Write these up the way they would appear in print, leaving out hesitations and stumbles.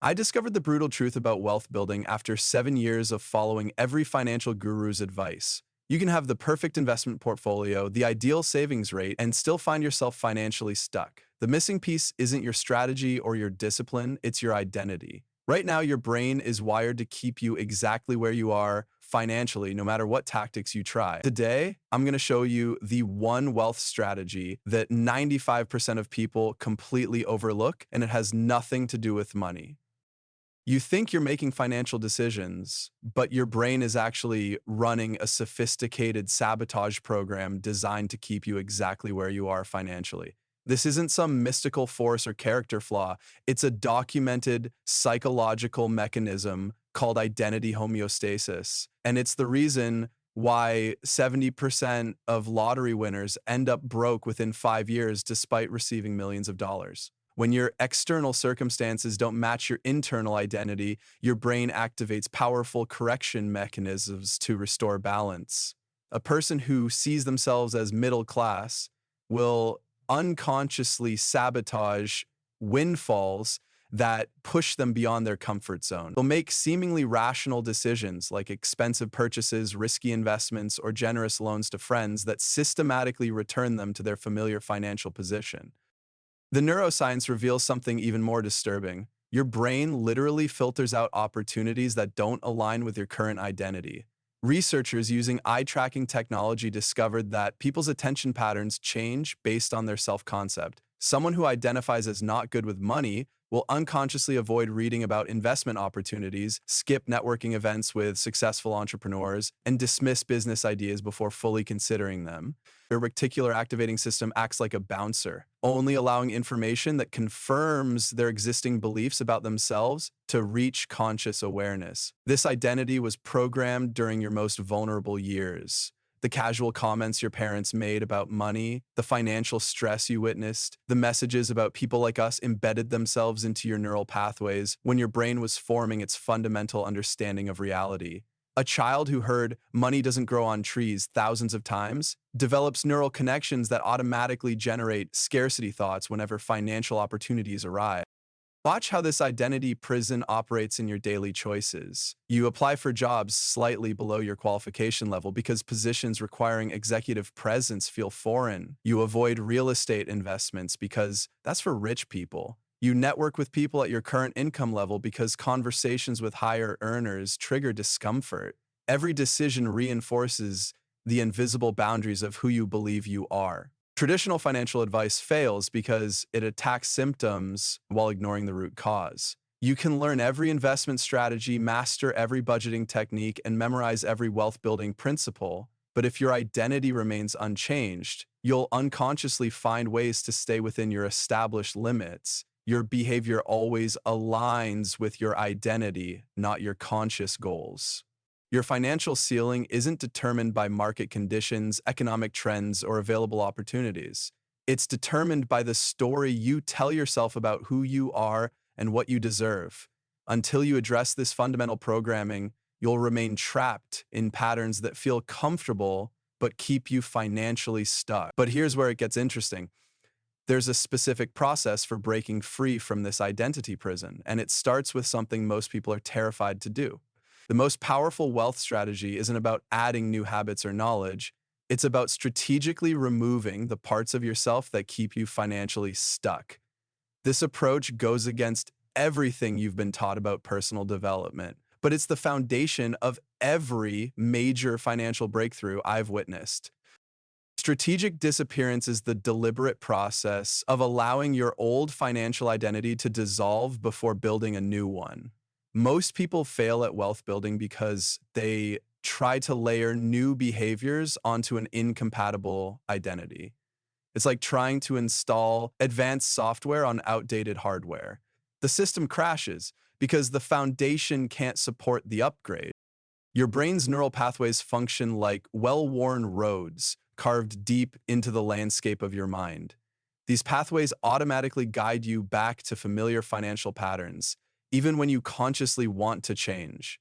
I discovered the brutal truth about wealth building after 7 years of following every financial guru's advice. You can have the perfect investment portfolio, the ideal savings rate, and still find yourself financially stuck. The missing piece isn't your strategy or your discipline, it's your identity. Right now, your brain is wired to keep you exactly where you are financially, no matter what tactics you try. Today, I'm going to show you the one wealth strategy that 95% of people completely overlook, and it has nothing to do with money. You think you're making financial decisions, but your brain is actually running a sophisticated sabotage program designed to keep you exactly where you are financially. This isn't some mystical force or character flaw. It's a documented psychological mechanism called identity homeostasis. And it's the reason why 70% of lottery winners end up broke within 5 years despite receiving millions of dollars. When your external circumstances don't match your internal identity, your brain activates powerful correction mechanisms to restore balance. A person who sees themselves as middle class will unconsciously sabotage windfalls that push them beyond their comfort zone. They'll make seemingly rational decisions like expensive purchases, risky investments, or generous loans to friends that systematically return them to their familiar financial position. The neuroscience reveals something even more disturbing. Your brain literally filters out opportunities that don't align with your current identity. Researchers using eye tracking technology discovered that people's attention patterns change based on their self concept. Someone who identifies as not good with money will unconsciously avoid reading about investment opportunities, skip networking events with successful entrepreneurs, and dismiss business ideas before fully considering them. Their reticular activating system acts like a bouncer, only allowing information that confirms their existing beliefs about themselves to reach conscious awareness. This identity was programmed during your most vulnerable years. The casual comments your parents made about money, the financial stress you witnessed, the messages about people like us embedded themselves into your neural pathways when your brain was forming its fundamental understanding of reality. A child who heard money doesn't grow on trees thousands of times develops neural connections that automatically generate scarcity thoughts whenever financial opportunities arise. Watch how this identity prison operates in your daily choices. You apply for jobs slightly below your qualification level because positions requiring executive presence feel foreign. You avoid real estate investments because that's for rich people. You network with people at your current income level because conversations with higher earners trigger discomfort. Every decision reinforces the invisible boundaries of who you believe you are. Traditional financial advice fails because it attacks symptoms while ignoring the root cause. You can learn every investment strategy, master every budgeting technique, and memorize every wealth building principle. But if your identity remains unchanged, you'll unconsciously find ways to stay within your established limits. Your behavior always aligns with your identity, not your conscious goals. Your financial ceiling isn't determined by market conditions, economic trends, or available opportunities. It's determined by the story you tell yourself about who you are and what you deserve. Until you address this fundamental programming, you'll remain trapped in patterns that feel comfortable but keep you financially stuck. But here's where it gets interesting. There's a specific process for breaking free from this identity prison, and it starts with something most people are terrified to do. The most powerful wealth strategy isn't about adding new habits or knowledge. It's about strategically removing the parts of yourself that keep you financially stuck. This approach goes against everything you've been taught about personal development, but it's the foundation of every major financial breakthrough I've witnessed. Strategic disappearance is the deliberate process of allowing your old financial identity to dissolve before building a new one. Most people fail at wealth building because they try to layer new behaviors onto an incompatible identity. It's like trying to install advanced software on outdated hardware. The system crashes because the foundation can't support the upgrade. Your brain's neural pathways function like well-worn roads carved deep into the landscape of your mind. These pathways automatically guide you back to familiar financial patterns, even when you consciously want to change.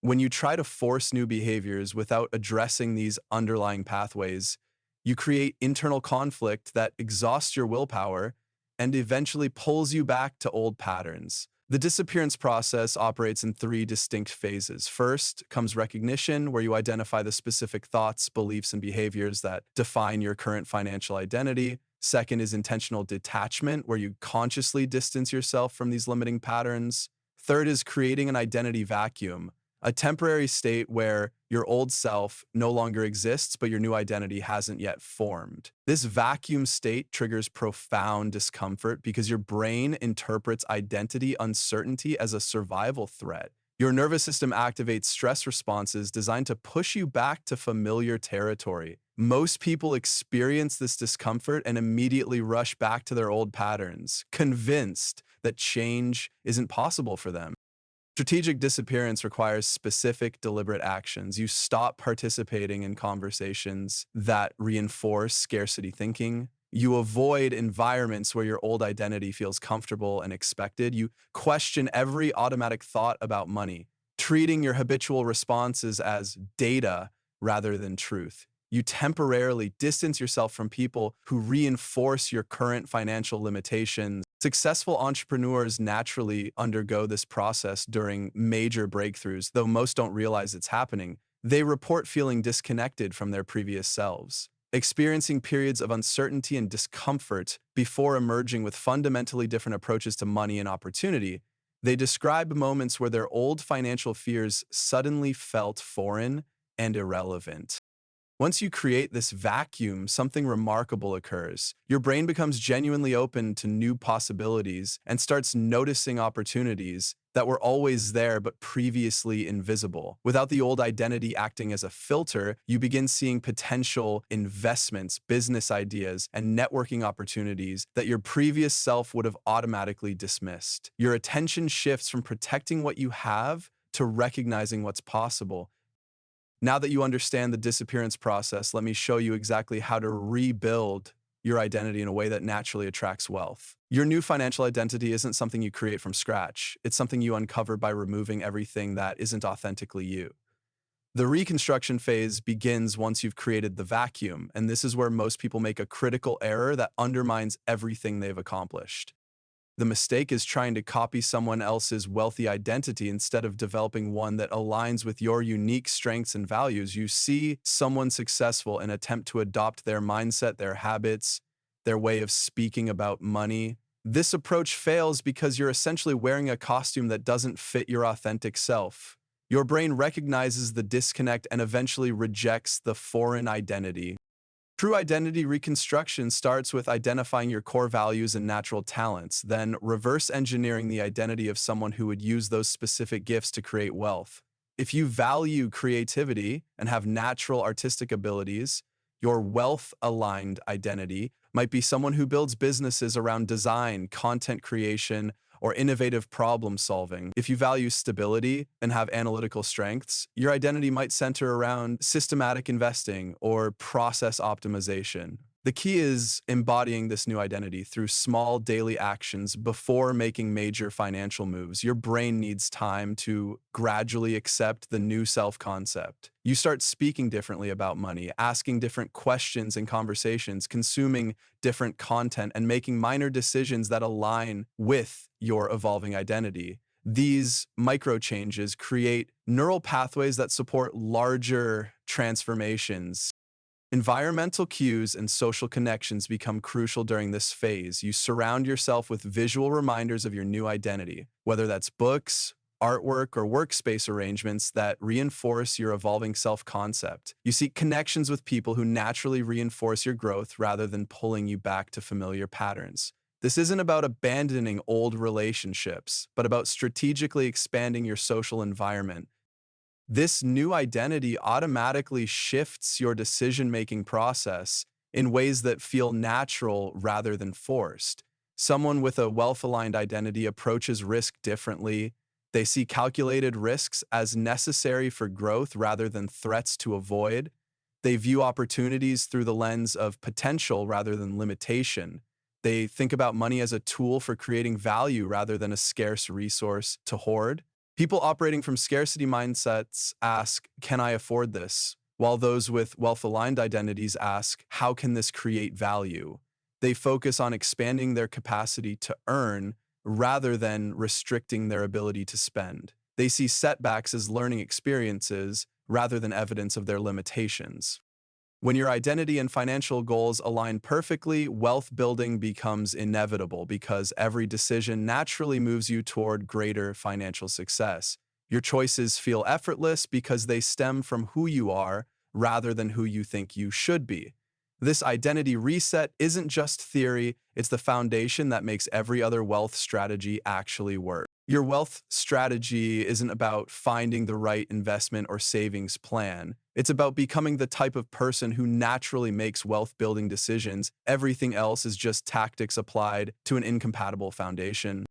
When you try to force new behaviors without addressing these underlying pathways, you create internal conflict that exhausts your willpower and eventually pulls you back to old patterns. The disappearance process operates in three distinct phases. First comes recognition, where you identify the specific thoughts, beliefs, and behaviors that define your current financial identity. Second is intentional detachment, where you consciously distance yourself from these limiting patterns. Third is creating an identity vacuum, a temporary state where your old self no longer exists, but your new identity hasn't yet formed. This vacuum state triggers profound discomfort because your brain interprets identity uncertainty as a survival threat. Your nervous system activates stress responses designed to push you back to familiar territory. Most people experience this discomfort and immediately rush back to their old patterns, convinced that change isn't possible for them. Strategic disappearance requires specific, deliberate actions. You stop participating in conversations that reinforce scarcity thinking. You avoid environments where your old identity feels comfortable and expected. You question every automatic thought about money, treating your habitual responses as data rather than truth. You temporarily distance yourself from people who reinforce your current financial limitations. Successful entrepreneurs naturally undergo this process during major breakthroughs, though most don't realize it's happening. They report feeling disconnected from their previous selves, experiencing periods of uncertainty and discomfort before emerging with fundamentally different approaches to money and opportunity. They describe moments where their old financial fears suddenly felt foreign and irrelevant. Once you create this vacuum, something remarkable occurs. Your brain becomes genuinely open to new possibilities and starts noticing opportunities that were always there but previously invisible. Without the old identity acting as a filter, you begin seeing potential investments, business ideas, and networking opportunities that your previous self would have automatically dismissed. Your attention shifts from protecting what you have to recognizing what's possible. Now that you understand the disappearance process, let me show you exactly how to rebuild your identity in a way that naturally attracts wealth. Your new financial identity isn't something you create from scratch. It's something you uncover by removing everything that isn't authentically you. The reconstruction phase begins once you've created the vacuum, and this is where most people make a critical error that undermines everything they've accomplished. The mistake is trying to copy someone else's wealthy identity instead of developing one that aligns with your unique strengths and values. You see someone successful and attempt to adopt their mindset, their habits, their way of speaking about money. This approach fails because you're essentially wearing a costume that doesn't fit your authentic self. Your brain recognizes the disconnect and eventually rejects the foreign identity. True identity reconstruction starts with identifying your core values and natural talents, then reverse engineering the identity of someone who would use those specific gifts to create wealth. If you value creativity and have natural artistic abilities, your wealth-aligned identity might be someone who builds businesses around design, content creation, or innovative problem solving. If you value stability and have analytical strengths, your identity might center around systematic investing or process optimization. The key is embodying this new identity through small daily actions before making major financial moves. Your brain needs time to gradually accept the new self-concept. You start speaking differently about money, asking different questions in conversations, consuming different content, and making minor decisions that align with your evolving identity. These micro changes create neural pathways that support larger transformations. Environmental cues and social connections become crucial during this phase. You surround yourself with visual reminders of your new identity, whether that's books, artwork, or workspace arrangements that reinforce your evolving self-concept. You seek connections with people who naturally reinforce your growth rather than pulling you back to familiar patterns. This isn't about abandoning old relationships, but about strategically expanding your social environment. This new identity automatically shifts your decision-making process in ways that feel natural rather than forced. Someone with a wealth-aligned identity approaches risk differently. They see calculated risks as necessary for growth rather than threats to avoid. They view opportunities through the lens of potential rather than limitation. They think about money as a tool for creating value rather than a scarce resource to hoard. People operating from scarcity mindsets ask, can I afford this? While those with wealth-aligned identities ask, how can this create value? They focus on expanding their capacity to earn, rather than restricting their ability to spend. They see setbacks as learning experiences rather than evidence of their limitations. When your identity and financial goals align perfectly, wealth building becomes inevitable because every decision naturally moves you toward greater financial success. Your choices feel effortless because they stem from who you are rather than who you think you should be. This identity reset isn't just theory, it's the foundation that makes every other wealth strategy actually work. Your wealth strategy isn't about finding the right investment or savings plan. It's about becoming the type of person who naturally makes wealth building decisions. Everything else is just tactics applied to an incompatible foundation.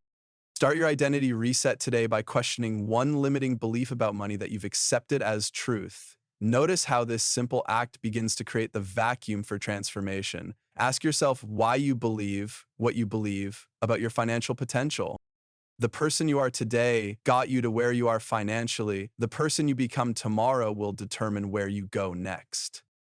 Start your identity reset today by questioning one limiting belief about money that you've accepted as truth. Notice how this simple act begins to create the vacuum for transformation. Ask yourself why you believe what you believe about your financial potential. The person you are today got you to where you are financially. The person you become tomorrow will determine where you go next.